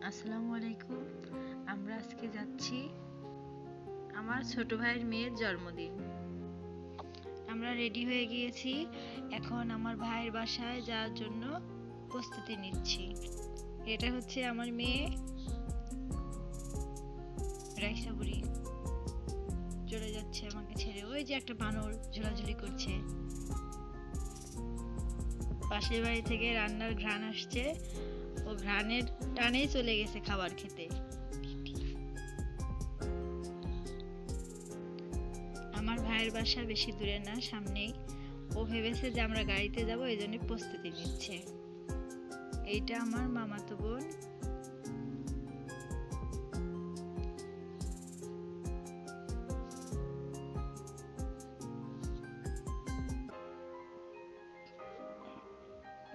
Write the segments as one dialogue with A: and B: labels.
A: আসসালামু আলাইকুম। আমরা আজকে যাচ্ছি আমার ছোট ভাইয়ের মেয়ের জন্মদিন। আমরা রেডি হয়ে গিয়েছি, এখন আমার ভাইয়ের বাসায় যাওয়ার জন্য প্রস্তুতি নিচ্ছি। এটা হচ্ছে আমার মেয়ে রাইসা বুড়ি, চলে যাচ্ছে আমাকে ছেড়ে। ওই যে একটা বানর ঝোলাঝুলি করছে। পাশের বাড়ি থেকে রান্নার ঘ্রাণ আসছে, ও ঘ্রাণের টানেই চলে গেছে খাবার খেতে। আমার ভাইয়ের বাসা বেশি দূরে না, সামনেই। ও ভেবেছে যে আমরা গাড়িতে যাব, এই জন্য প্রস্তুতি নিচ্ছে। এইটা আমার মামাতো বোন।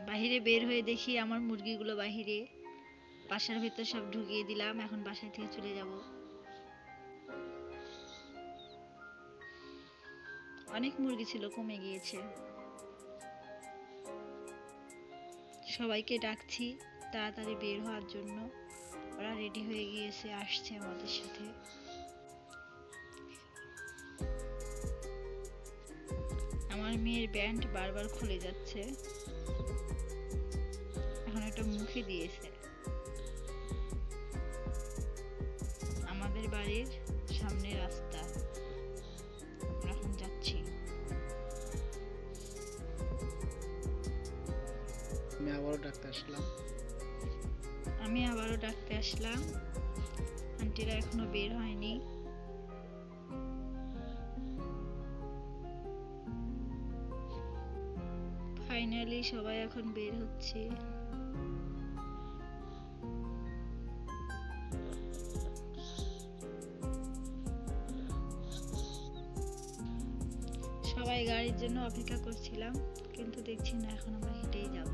A: বাহিরে বের হয়ে দেখি আমার মুরগিগুলো বাহিরে, বাসার ভিতর সব ঢুকিয়ে দিলাম। এখন বাসা থেকে চলে যাব। অনেক মুরগি ছিল, কমে গিয়েছে। সবাইকে ডাকছি তাড়াতাড়ি বের হওয়ার জন্য। ওরা রেডি হয়ে গিয়েছে, আসছে আমাদের সাথে। আমার মেয়ের ব্যান্ড বারবার খুলে যাচ্ছে, এখন একটা মুখে দিয়েছে। আমাদের বাড়ির সামনে রাস্তা, এখন যাচ্ছি। আমি আবারও ডাকতে আসলাম। আন্টিরা এখনো বের হয়নি। ফাইনালি সবাই এখন বের হচ্ছে। সবাই গাড়ির জন্য অপেক্ষা করছিলাম, কিন্তু দেখছি না, এখন আমরা হেঁটেই যাব।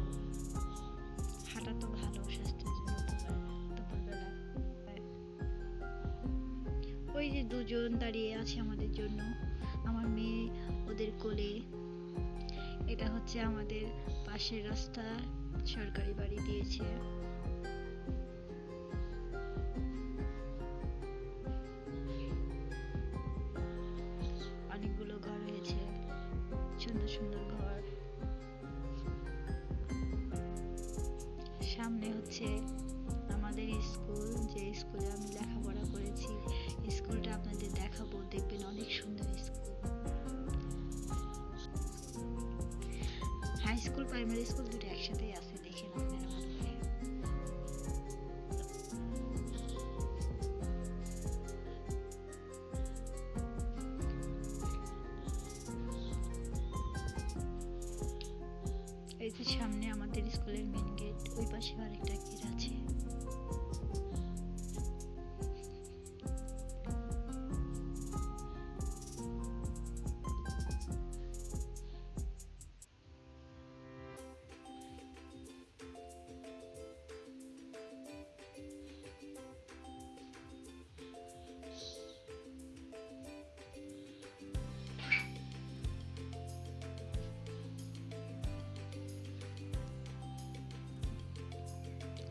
A: হাঁটা তো ভালো, স্বাস্থ্যের জন্য উপকার। দুপুরবেলা ওই যে দুজন দাঁড়িয়ে আছে আমাদের জন্য, আমার মেয়ে ওদের কোলে। এটা হচ্ছে আমাদের পাশের রাস্তা, সরকারি বাড়ি দিয়েছে। অনেকগুলো ঘর হয়েছে, সুন্দর সুন্দর ঘর। সামনে হচ্ছে আমাদের স্কুল, যে স্কুলে আমি লেখাপড়া করেছি। স্কুলটা আপনাদের দেখাবো, দেখবেন অনেক সুন্দর school. High school, primary school দুটো একসাথেই আছে, দেখেন আপনারা ভালো করে। এই যে সামনে আমাদের স্কুলের মেন গেট, ওই পাশে আরেকটা গেট আছে।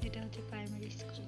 A: এটা হচ্ছে প্রাইমারি স্কুল।